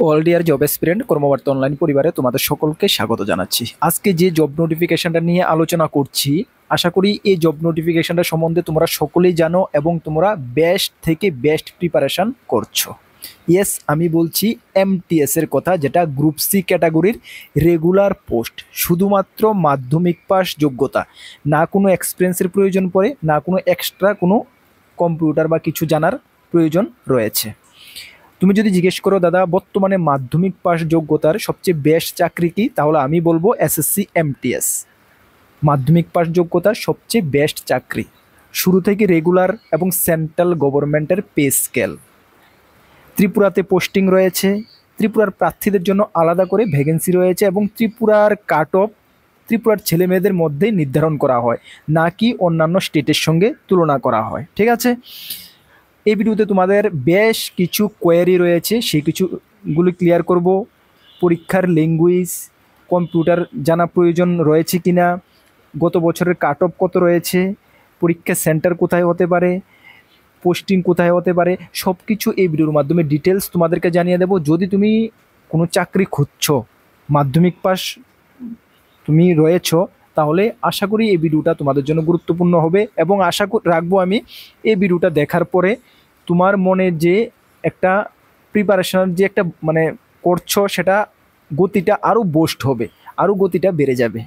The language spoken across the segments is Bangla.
অল ডিয়ার জব এসপিরেন্ট কর্মবার্তা অনলাইন পরিবারে তোমাদের সকলকে স্বাগত জানাচ্ছি। আজকে যে জব নোটিফিকেশনটা নিয়ে আলোচনা করছি, আশা করি এই জব নোটিফিকেশনটা সম্বন্ধে তোমরা সকলেই জানো এবং তোমরা বেস্ট থেকে বেস্ট প্রিপারেশন করছো। ইয়েস, আমি বলছি এমটিএস এর কথা, যেটা গ্রুপ সি ক্যাটাগরির রেগুলার পোস্ট। শুধুমাত্র মাধ্যমিক পাস যোগ্যতা, না কোনো এক্সপিরিয়েন্সের প্রয়োজন পড়ে, না কোনো এক্সট্রা কোনো কম্পিউটার বা কিছু জানার প্রয়োজন রয়েছে। তুমি যদি জিজ্ঞেস করো দাদা বর্তমানে মাধ্যমিক পাস যোগ্যতার সবচেয়ে বেস্ট চাকরি কি, তাহলে আমি বলবো এসএসসি এমটিএস মাধ্যমিক পাস যোগ্যতার সবচেয়ে বেস্ট চাকরি। শুরু থেকে রেগুলার এবং সেন্ট্রাল গভর্নমেন্টের পে স্কেল। ত্রিপুরাতে পোস্টিং রয়েছে, ত্রিপুরার প্রার্থীদের জন্য আলাদা করে ভ্যাকেন্সি রয়েছে এবং ত্রিপুরার কাট অফ ত্রিপুরার ছেলে মেয়েদের মধ্যেই নির্ধারণ করা হয়, না কি অন্যান্য স্টেটের সঙ্গে তুলনা করা হয়। ঠিক আছে, এই ভিডিওতে তোমাদের বেশ কিছু কোয়েরি রয়েছে, সেই কিছুগুলি ক্লিয়ার করব। পরীক্ষার ল্যাঙ্গুয়েজ, কম্পিউটার জানা প্রয়োজন রয়েছে কিনা, গত বছরের কাট অফ কত রয়েছে, পরীক্ষার সেন্টার কোথায় হতে পারে, পোস্টিং কোথায় হতে পারে, সব কিছু এই ভিডিওর মাধ্যমে ডিটেলস তোমাদেরকে জানিয়ে দেবো। যদি তুমি কোনো চাকরি খুঁজছো, মাধ্যমিক পাস তুমি রয়েছো, তাহলে আশা করি এই ভিডিওটা তোমাদের জন্য গুরুত্বপূর্ণ হবে এবং আশা রাখবো আমি এই ভিডিওটা দেখার পরে তোমার মনে যে একটা প্রিপারেশন যে একটা করছো, সেটা গতিটা আরও বুস্ট হবে, আরও গতিটা বেড়ে যাবে।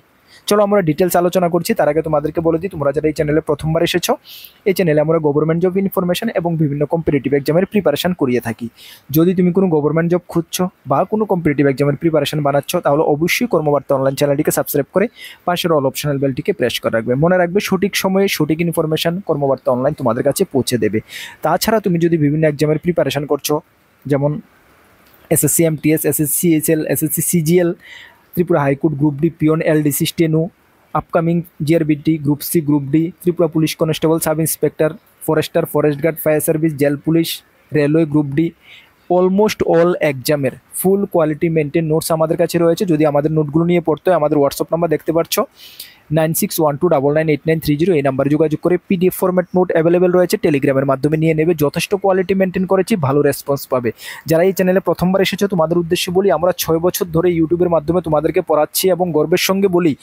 চলো আমরা ডিটেলস আলোচনা করছি। তার আগে তোমাদেরকে বলে দিই, তোমরা যারা এই চ্যানেলে প্রথমবার এসেছো, এই চ্যানেলে আমরা গভর্নমেন্ট জব ইনফরমেশন এবং বিভিন্ন কম্পিটিটিভ এক্সামের প্রিপারেশন করিয়ে থাকি। যদি তুমি কোনো গভর্নমেন্ট জব খুঁজছো বা কোনো কম্পিটিটিভ এক্সামের প্রিপারেশন বানাচ্ছ, তাহলে অবশ্যই কর্মবার্তা অনলাইন চ্যানেলটিকে সাবস্ক্রাইব করে পাশের অল অপশনাল বেলটিকে প্রেস করে রাখবে। মনে রাখবে সঠিক সময়ে সঠিক ইনফরমেশন কর্মবার্তা অনলাইন তোমাদের কাছে পৌঁছে দেবে। তাছাড়া তুমি যদি বিভিন্ন এক্সামের প্রিপারেশন করছো, যেমন SSC MTS, SSC CHL, SSC CGL, Tripura high court group D, peon LDC steno, upcoming GRBT, group C, group D, Tripura police constable, sub inspector, forester, forest guard, fire service, jail police, railway group D, almost all এক্সামের ফুল কোয়ালিটি মেনটেন নোটস আমাদের কাছে রয়েছে। যদি আমাদের নোটগুলো নিয়ে পড়তে হয়, আমাদের হোয়াটসঅ্যাপ নাম্বার দেখতে পাচ্ছ 9612998930, এই নাম্বারে যোগাযোগ করে পিডিএফ ফরম্যাট নোট অ্যাভেলেবেল রয়েছে, টেলিগ্রামের মাধ্যমে নিয়ে নেবে। যথেষ্ট কোয়ালিটি মেনটেন করেছি, ভালো রেসপন্স পাবে। যারা এই চ্যানেলে প্রথমবার এসেছো, তোমাদের উদ্দেশ্যে বলি, আমরা 6 বছর ধরে ইউটিউবের মাধ্যমে তোমাদেরকে পড়াচ্ছি এবং গর্বের সঙ্গে বলি,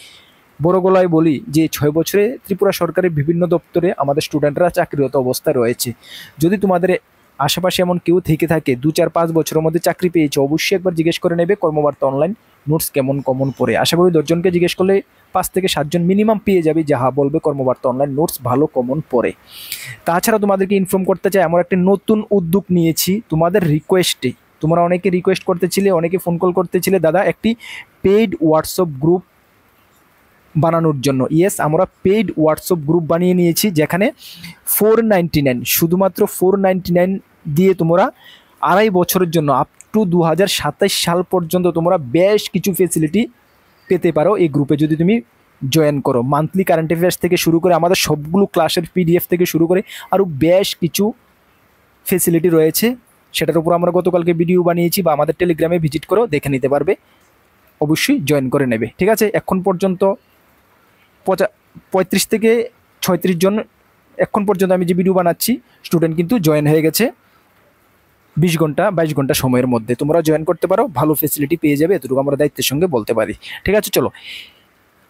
বড় গলায় বলি যে 6 বছরে ত্রিপুরা সরকারের বিভিন্ন দপ্তরে আমাদের স্টুডেন্টরা চাকরিরত অবস্থায় রয়েছে। যদি তোমাদের আশেপাশে এমন কেউ থেকে থাকে 2-4-5 বছরের মধ্যে চাকরি পেয়েছে, অবশ্যই একবার জিজ্ঞেস করে নেবে কর্মবার্তা অনলাইন নোটস কেমন কমন পড়ে। আশা করি 10 জনকে জিজ্ঞেস করলে 5 থেকে 7 জন মিনিমাম পেয়ে যাবে যাহা বলবে কর্মবার্তা অনলাইন নোটস ভালো কমন পড়ে। তাছাড়া তোমাদেরকে ইনফর্ম করতে চাই, আমরা একটা নতুন উদ্যোগ নিয়েছি তোমাদের রিকোয়েস্টে। তোমরা অনেকে রিকোয়েস্ট করতেছিলে, অনেকে ফোন কল করতেছিলে, দাদা একটি পেইড হোয়াটসঅ্যাপ গ্রুপ বানানোর জন্য। ইয়েস, আমরা পেইড হোয়াটসঅ্যাপ গ্রুপ বানিয়ে নিয়েছি, যেখানে 499, শুধুমাত্র 499 দিয়ে তোমরা 2.5 বছরের জন্য আপ টু 2027 সাল পর্যন্ত তোমরা বেশ কিছু ফেসিলিটি পেতে পারো এই গ্রুপে যদি তুমি জয়েন করো। মান্থলি কারেন্ট অ্যাফেয়ার্স থেকে শুরু করে আমাদের সবগুলো ক্লাসের পিডিএফ থেকে শুরু করে আরও বেশ কিছু ফেসিলিটি রয়েছে, সেটার উপর আমরা গতকালকে ভিডিও বানিয়েছি, বা আমাদের টেলিগ্রামে ভিজিট করেও দেখে নিতে পারবে। অবশ্যই জয়েন করে নেবে। ঠিক আছে, এখন পর্যন্ত 35 থেকে 36 জন এখন পর্যন্ত আমি যে ভিডিও বানাচ্ছি স্টুডেন্ট কিন্তু জয়েন হয়ে গেছে 20 ঘন্টা 22 ঘন্টা সময়ের মধ্যে। তোমরা জয়েন করতে পারো, ভালো ফেসিলিটি পেয়ে যাবে, এতটুকু আমরা দায়িত্বের সঙ্গে বলতে পারি। ঠিক আছে, চলো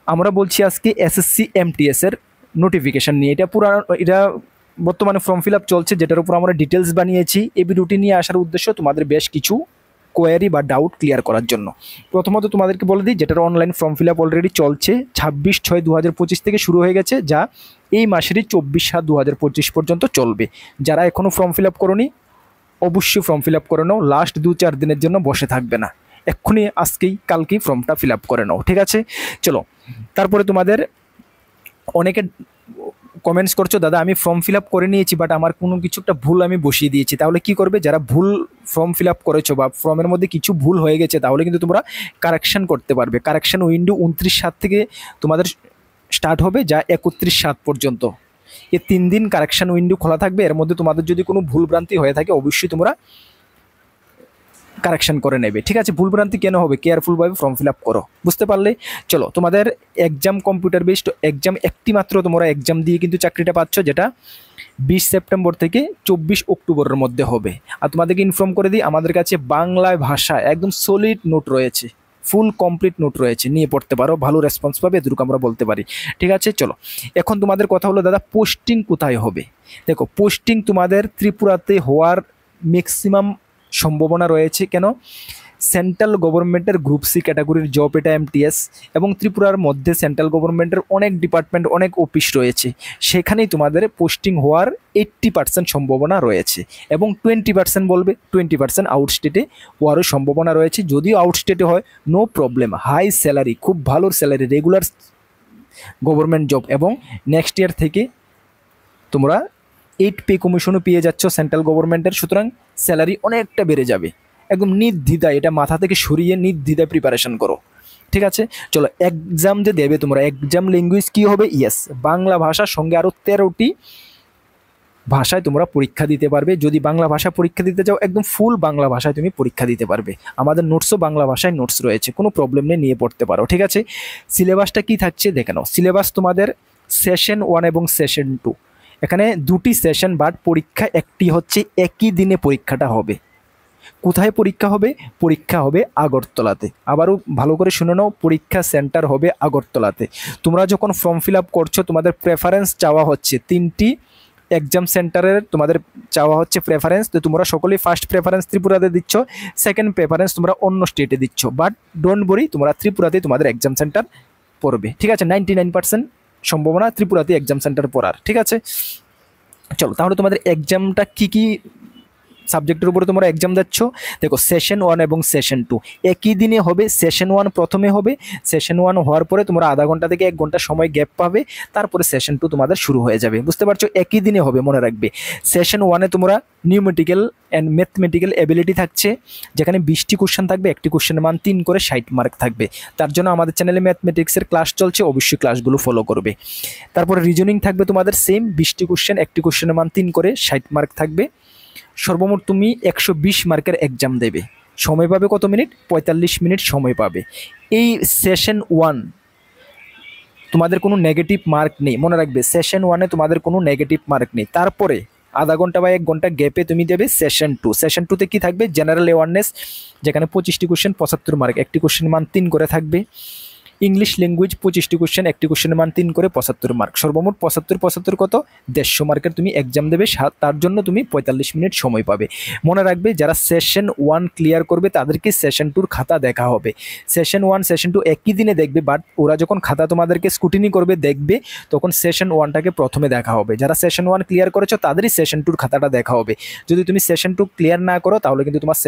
আমরা বলছি আজকে এসএসসি এমটিএস এর নোটিফিকেশান নিয়ে। এটা বর্তমানে ফর্ম ফিল আপ চলছে, যেটার উপর আমরা ডিটেলস বানিয়েছি। এই ভিডিওটি নিয়ে আসার উদ্দেশ্য তোমাদের বেশ কিছু কোয়ারি বা ডাউট ক্লিয়ার করার জন্য। প্রথমত তোমাদেরকে বলে দিই, যেটার online form fill up already চলছে, 26/6/2025 থেকে শুরু হয়ে গেছে, যা এই মাসেরই 24/7/2025 পর্যন্ত চলবে। যারা এখনও ফর্ম ফিল আপ করোনি, অবশ্যই ফর্ম ফিল আপ করে নাও, লাস্ট 2-4 দিনের জন্য বসে থাকবে না, এক্ষুনি আজকেই কালকেই ফর্মটা ফিল আপ করে নাও। ঠিক আছে, চলো তারপরে তোমাদের অনেকে কমেন্টস করছো, দাদা আমি ফর্ম ফিল আপ করে নিয়েছি বাট আমার কোনো কিছু একটা ভুল আমি বসিয়ে দিয়েছি। তাহলে কি করবে? যারা ভুল ফর্ম ফিল আপ করেছো বা ফর্মের মধ্যে কিছু ভুল হয়ে গেছে, তাহলে কিন্তু তোমরা কারেকশান করতে পারবে। কারেকশান উইন্ডো 29/7 থেকে তোমাদের স্টার্ট হবে, যা 31/7 পর্যন্ত। এই 3 দিন কারেকশান উইন্ডো খোলা থাকবে। এর মধ্যে তোমাদের যদি কোনো ভুল ভ্রান্তি হয়ে থাকে, অবশ্যই তোমরা কারেকশন করে নেবে। ঠিক আছে, ভুলভ্রান্তি কেন হবে, কেয়ারফুলভাবে ফর্ম ফিল আপ করো। বুঝতে পারলে? চলো, তোমাদের এক্সাম কম্পিউটার বেসড এক্সাম, একটি মাত্র তোমরা এক্সাম দিয়ে কিন্তু চাকরিটা পাচ্ছ, যেটা 20 সেপ্টেম্বর থেকে 24 অক্টোবরের মধ্যে হবে। আর তোমাদেরকে ইনফর্ম করে দিই, আমাদের কাছে বাংলা ভাষায় একদম সলিড নোট রয়েছে, ফুল কমপ্লিট নোট রয়েছে, নিয়ে পড়তে পারো, ভালো রেসপন্স পাবে, এটুকু আমরা বলতে পারি। ঠিক আছে, চলো এখন তোমাদের কথা হলো দাদা পোস্টিং কোথায় হবে। দেখো, পোস্টিং তোমাদের ত্রিপুরাতে হওয়ার ম্যাক্সিমাম সম্ভাবনা রয়েছে। কেন? সেন্ট্রাল গভর্নমেন্টের গ্রুপ সি ক্যাটাগরির জব এটা, এমটিএস, এবং ত্রিপুরার মধ্যে সেন্ট্রাল গভর্নমেন্টের অনেক ডিপার্টমেন্ট, অনেক অফিস রয়েছে, সেখানেই তোমাদের পোস্টিং হওয়ার 80% সম্ভাবনা রয়েছে, এবং 20% বলবে 20% আউটস্টেটে হওয়ারও সম্ভাবনা রয়েছে। যদিও আউটস্টেটে হয় নো প্রবলেম, হাই স্যালারি, খুব ভালো স্যালারি, রেগুলার গভর্নমেন্ট জব, এবং নেক্সট ইয়ার থেকে তোমরা 8 পে কমিশনও পেয়ে যাচ্ছ সেন্ট্রাল গভর্নমেন্টের, সুতরাং স্যালারি অনেকটা বেড়ে যাবে। একদম নির্দ্বিধায় এটা মাথা থেকে সরিয়ে নির্দ্বিধায় প্রিপারেশন করো। ঠিক আছে, চলো এক্সাম যে দেবে তোমরা, এক্সাম ল্যাঙ্গুয়েজ কী হবে? ইয়েস, বাংলা ভাষার সঙ্গে আরও 13টি ভাষায় তোমরা পরীক্ষা দিতে পারবে। যদি বাংলা ভাষা পরীক্ষা দিতে চাও, একদম ফুল বাংলা ভাষায় তুমি পরীক্ষা দিতে পারবে। আমাদের নোটসও বাংলা ভাষায় নোটস রয়েছে, কোনো প্রবলেম নেই, নিয়ে পড়তে পারো। ঠিক আছে, সিলেবাসটা কী থাকছে দেখে নাও। সিলেবাস তোমাদের সেশন 1 এবং সেশন 2, এখানে 2টি সেশন, বাট পরীক্ষা একটি হচ্ছে, একই দিনে পরীক্ষাটা হবে। কোথায় পরীক্ষা হবে? পরীক্ষা হবে আগরতলাতে। আবারও ভালো করে শুনে নাও, পরীক্ষা সেন্টার হবে আগরতলাতে। তোমরা যখন ফর্ম ফিল আপ করছো, তোমাদের প্রেফারেন্স চাওয়া হচ্ছে 3টি এক্সাম সেন্টারের, তোমাদের চাওয়া হচ্ছে প্রেফারেন্স। তো তোমরা সকলেই ফার্স্ট প্রেফারেন্স ত্রিপুরাতে দিচ্ছ, সেকেন্ড প্রেফারেন্স তোমরা অন্য স্টেটে দিচ্ছ, বাট ডোন্ট বরি, তোমরা ত্রিপুরাতে তোমাদের এক্সাম সেন্টার পড়বে। ঠিক আছে, 99% সম্ভাবনা ত্রিপুরাতে এক্সাম সেন্টার পড়ার। ঠিক আছে, চলো তাহলে তোমাদের এক্সামটা কী কী সাবজেক্টের উপরে তোমরা এক্সাম দিচ্ছ। দেখো, সেশন 1 এবং সেশন 2 একই দিনে হবে। সেশন 1 প্রথমে হবে, সেশন 1 হওয়ার পরে তোমরা আধা ঘন্টা থেকে 1 ঘন্টা সময় গ্যাপ পাবে, তারপরে সেশন 2 তোমাদের শুরু হয়ে যাবে। বুঝতে পারছো? একই দিনে হবে, মনে রাখবে। সেশন 1-এ তোমরা নিউমেটিক্যাল অ্যান্ড ম্যাথমেটিক্যাল এবিলিটি থাকছে, যেখানে 20টি কোশ্চেন থাকবে, একটি কোশ্চেনের মান 3 করে 60 মার্ক থাকবে। তার জন্য আমাদের চ্যানেলে ম্যাথমেটিক্সের ক্লাস চলছে, অবশ্যই ক্লাসগুলো ফলো করবে। তারপরে রিজনিং থাকবে তোমাদের সেম 20টি কোশ্চেন, একটি কোশ্চেনের মান 3 করে 60 মার্ক থাকবে। সর্বমোট তুমি 120 মার্কের এক্সাম দেবে। সময় পাবে কত মিনিট? 45 মিনিট সময় পাবে। এই সেশন 1 তোমাদের কোনো নেগেটিভ মার্ক নেই, মনে রাখবে। সেশন 1-এ তোমাদের কোনো নেগেটিভ মার্ক নেই। তারপরে আধা ঘন্টা বা 1 ঘন্টা গ্যাপে তুমি দেবে সেশন 2। সেশন 2-তে কী থাকবে? জেনারেল অ্যাওয়ারনেস, যেখানে 25টি কোশ্চেন 75 মার্ক, একটি কোশ্চেনের মান 3 করে থাকবে। ইংলিশ ল্যাঙ্গুয়েজ 25টি কোশ্চেন, একটি কোশ্চেনের মান 3 করে 75 মার্ক। সর্বমোট 75 কত? 150 মার্কের তুমি এক্সাম দেবে। তার জন্য তুমি 45 মিনিট সময় পাবে। মনে রাখবে, যারা সেশন 1 ক্লিয়ার করবে তাদেরকে সেশন 2-র খাতা দেখা হবে। সেশন 1 সেশন 2 একই দিনে দেখবে, বাট ওরা যখন খাতা তোমাদেরকে স্কুটিনি করবে দেখবে, তখন সেশন 1টাকে প্রথমে দেখা হবে। যারা সেশন 1 ক্লিয়ার করেছো তাদেরই সেশন 2-র খাতাটা দেখা হবে। যদি তুমি সেশন 2 ক্লিয়ার না করো, তাহলে কিন্তু তোমার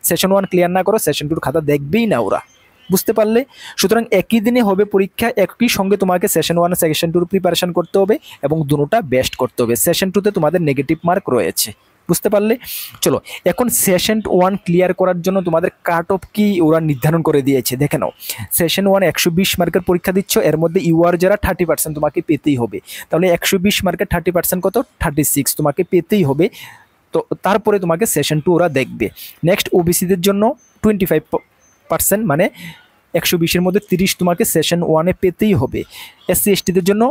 সেশন 1 ক্লিয়ার না করো, সেশন 2-র খাতা দেখবেই না ওরা। বুঝতে পারলে? সুতরাং একই দিনে হবে পরীক্ষা, একই সঙ্গে তোমাকে সেশন 1 সেশন 2 প্রিপারেশন করতে হবে, এবং দুটোটা বেস্ট করতে হবে। সেশন 2-তে তোমাদের নেগেটিভ মার্ক রয়েছে। বুঝতে পারলে? চলো, এখন সেশন 1 ক্লিয়ার করার জন্য তোমাদের কাট অফ কি ওরা নির্ধারণ করে দিয়েছে, দেখে নাও। সেশন 1 120 মার্কের পরীক্ষা দিচ্ছ, এর মধ্যে ইউআর যারা 30% তোমাকে পেতেই হবে। তাহলে 120 মার্কের 30% কত? 36 তোমাকে পেতেই হবে। তো তারপরে তোমাকে সেশন 2 ওরা দেখবে। নেক্সট, ওবিসিদের জন্য 25%, মানে 120-এর মধ্যে 30 তোমাকে সেশন 1-এ পেতেই হবে। এসসি এসটিদের জন্য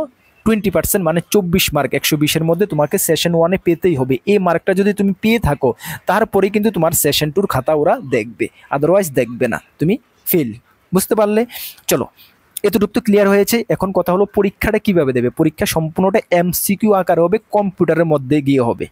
20%, মানে 24 মার্ক 120-এর মধ্যে তোমাকে সেশন 1-এ পেতেই হবে। এই মার্কটা যদি তুমি পেয়ে থাকো, তারপরে কিন্তু তোমার সেশন 2-র খাতা ওরা দেখবে, আদারওয়াইজ দেখবে না, তুমি ফেল। বুঝতে পারলে? চলো, এতটুকু তো ক্লিয়ার হয়েছে। এখন কথা হলো পরীক্ষাটা কিভাবে দেবে। পরীক্ষা সম্পূর্ণটা এমসিকিউ আকারে হবে, কম্পিউটারের মধ্যে গিয়ে হবে।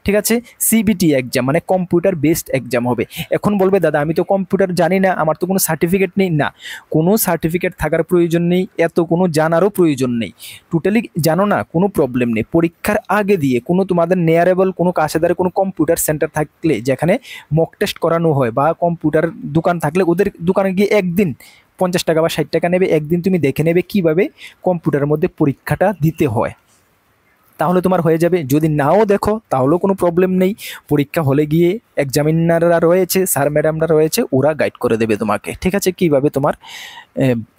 ঠিক আছে, সিবিটি এক্সাম, মানে কম্পিউটার বেসড এক্সাম হবে। এখন বলবে, দাদা আমি তো কম্পিউটার জানি না, আমার তো কোনো সার্টিফিকেট নেই। না, কোনো সার্টিফিকেট থাকার প্রয়োজন নেই, এত কোনো জানারও প্রয়োজন নেই। টোটালি জানো না, কোনো প্রবলেম নেই। পরীক্ষার আগে দিয়ে কোনো তোমাদের নিয়ারেবল কোনো কাছেদারে কোনো কম্পিউটার সেন্টার থাকলে, যেখানে মক টেস্ট করানো হয়, বা কম্পিউটার দোকান থাকলে, ওদের দোকানে গিয়ে একদিন 50 টাকা বা 60 টাকা নেবে, একদিন তুমি দেখে নেবে কীভাবে কম্পিউটারের মধ্যে পরীক্ষাটা দিতে হয়। তাহলে তোমার হয়ে যাবে। যদি নাও দেখো তাহলেও কোনো প্রবলেম নেই, পরীক্ষা হলে গিয়ে এক্সামিনাররা রয়েছে, স্যার ম্যাডামরা রয়েছে, ওরা গাইড করে দেবে তোমাকে, ঠিক আছে, কীভাবে তোমার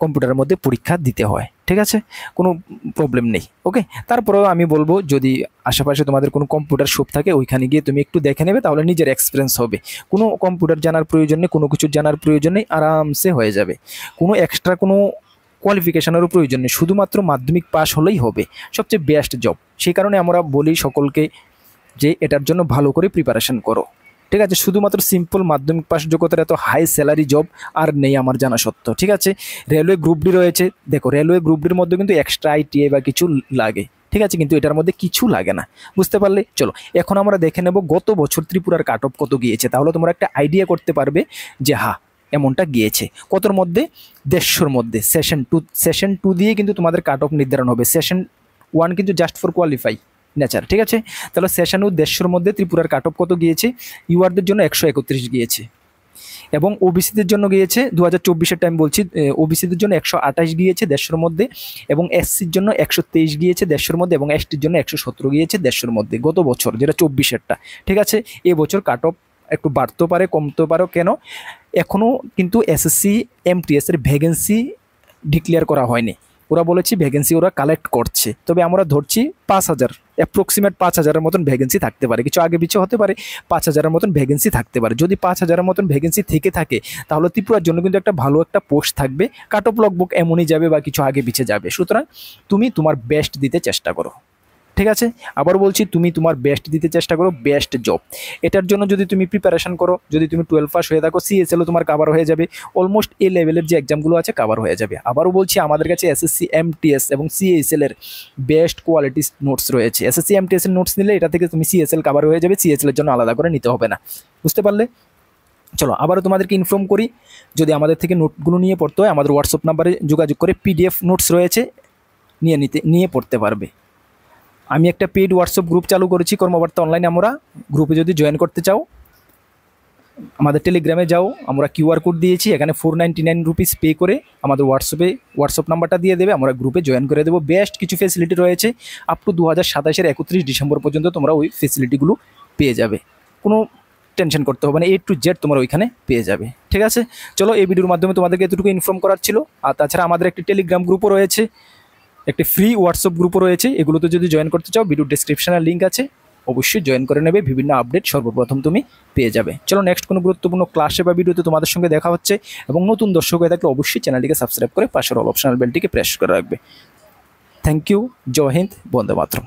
কম্পিউটারের মধ্যে পরীক্ষা দিতে হয়, ঠিক আছে, কোনো প্রবলেম নেই। ওকে, তারপরেও আমি বলবো যদি আশেপাশে তোমাদের কোনো কম্পিউটার শপ থাকে ওইখানে গিয়ে তুমি একটু দেখে নেবে, তাহলে নিজের এক্সপিরিয়েন্স হবে। কোনো কম্পিউটার জানার প্রয়োজন নেই, কোনো কিছু জানার প্রয়োজন নেই, আরামসে হয়ে যাবে। কোনো এক্সট্রা কোনো কোয়ালিফিকেশনেরও প্রয়োজন নেই, শুধুমাত্র মাধ্যমিক পাস হলেই হবে, সবচেয়ে বেস্ট জব। সেই কারণে আমরা বলি সকলকে যে এটার জন্য ভালো করে প্রিপারেশন করো, ঠিক আছে। শুধুমাত্র সিম্পল মাধ্যমিক পাস যোগ্যতার এত হাই স্যালারি জব আর নেই আমার জানা সত্য, ঠিক আছে। রেলওয়ে গ্রুপ ডি রয়েছে, দেখো রেলওয়ে গ্রুপ ডির মধ্যে কিন্তু এক্সট্রা আইটিআই বা কিছু লাগে, ঠিক আছে, কিন্তু এটার মধ্যে কিছু লাগে না, বুঝতে পারলে। চলো এখন আমরা দেখে নেব গত বছর ত্রিপুরার কাট অফ কত গিয়েছে, তাহলে তোমরা একটা আইডিয়া করতে পারবে যে হ্যাঁ এমনটা গিয়েছে। কতর মধ্যে? 150-র মধ্যে। সেশন টু দিয়ে কিন্তু তোমাদের কাট অফ নির্ধারণ হবে, সেশন 1 কিন্তু জাস্ট ফর কোয়ালিফাই নেচার, ঠিক আছে। তাহলে সেশন 150-র মধ্যে ত্রিপুরার কাট অফ কত গিয়েছে? ইউআরদের জন্য 131 গিয়েছে, এবং ওবিসিদের জন্য গিয়েছে 2024-এর টাইম বলছি, ওবিসিদের জন্য 128 গিয়েছে 150-র মধ্যে, এবং এসসির জন্য 123 গিয়েছে 150-র মধ্যে, এবং এসটির জন্য 117 গিয়েছে 150-র মধ্যে গত বছর, যেটা 24-এরটা, ঠিক আছে। এবছর কাট অফ একটু বাড়তেও পারে কমতেও পারে, কেন এখনও কিন্তু এসএসসি এমটিএস এর ভ্যাকেন্সি ডিক্লেয়ার করা হয়নি, ওরা বলেছে ভ্যাকেন্সি ওরা কালেক্ট করছে, তবে আমরা ধরছি 5000, অ্যাপ্রক্সিমেট 5000-এর মতন ভ্যাকেন্সি থাকতে পারে, কিছু আগে পিছিয়ে হতে পারে, 5000-এর মতন ভ্যাকেন্সি থাকতে পারে। যদি 5000-এর মতন ভ্যাকেন্সি থেকে থাকে তাহলে ত্রিপুরার জন্য কিন্তু একটা ভালো একটা পোস্ট থাকবে, কাট অফ লগবুক এমনই যাবে বা কিছু আগে পিছিয়ে যাবে। সুতরাং তুমি তোমার বেস্ট দিতে চেষ্টা করো, ঠিক আছে। আবার বলছি তুমি তোমার বেস্ট দিতে চেষ্টা করো, বেস্ট জব। এটার জন্য যদি তুমি প্রিপারেশন করো, যদি তুমি 12 পাস হয়ে থাকো, সিএসএলও তোমার কাভার হয়ে যাবে, অলমোস্ট এ লেভেলের যে এক্সামগুলো আছে কাভার হয়ে যাবে। আবারও বলছি আমাদের কাছে এসএসসি এমটিএস এবং সিএসএল এর বেস্ট কোয়ালিটি নোটস রয়েছে। এসএসসি এমটিএস এর নোটস নিলে এটা থেকে তুমি সিএসএল কাভার হয়ে যাবে, সিএসএল এর জন্য আলাদা করে নিতে হবে না, বুঝতে পারলে। চলো আবারও তোমাদেরকে ইনফর্ম করি, যদি আমাদের থেকে নোটগুলো নিয়ে পড়তে হয় আমাদের হোয়াটসঅ্যাপ নাম্বারে যোগাযোগ করে পিডিএফ নোটস রয়েছে, নিয়ে পড়তে পারবে। আমি একটা পেইড হোয়াটসঅ্যাপ গ্রুপ চালু করেছি কর্মবার্তা অনলাইনে, আমরা গ্রুপে যদি জয়েন করতে চাও আমাদের টেলিগ্রামে যাও, আমরা কিউআর কোড দিয়েছি, এখানে 499 রুপিস পে করে আমাদের হোয়াটসঅ্যাপ নাম্বারটা দিয়ে দেবে, আমরা গ্রুপে জয়েন করে দেবো। বেস্ট কিছু ফেসিলিটি রয়েছে, আপ টু 2027-এর 31 ডিসেম্বর পর্যন্ত তোমরা ওই ফেসিলিটিগুলো পেয়ে যাবে, কোনো টেনশন করতে হবে না, A to Z তোমরা ওইখানে পেয়ে যাবে, ঠিক আছে। চলো এই ভিডিওর মাধ্যমে তোমাদেরকে এতটুকু ইনফর্ম করার ছিল। আর তাছাড়া আমাদের একটি টেলিগ্রাম গ্রুপও রয়েছে, একটি ফ্রি হোয়াটসঅ্যাপ গ্রুপও রয়েছে, এগুলোতে যদি জয়েন করতে চাও ভিডিও ডেসক্রিপশনে লিঙ্ক আছে, অবশ্যই জয়েন করে নেবে, বিভিন্ন আপডেট সর্বপ্রথম তুমি পেয়ে যাবে। চলো নেক্সট কোনো গুরুত্বপূর্ণ ক্লাসে বা ভিডিওতে তোমাদের সঙ্গে দেখা হচ্ছে, এবং নতুন দর্শক হয়ে থাকলে অবশ্যই চ্যানেলটিকে সাবস্ক্রাইব করে পাশের অল অপশনাল বেলটিকে প্রেস করে রাখবে। থ্যাংক ইউ, জয় হিন্দ, বন্দে মাতরম।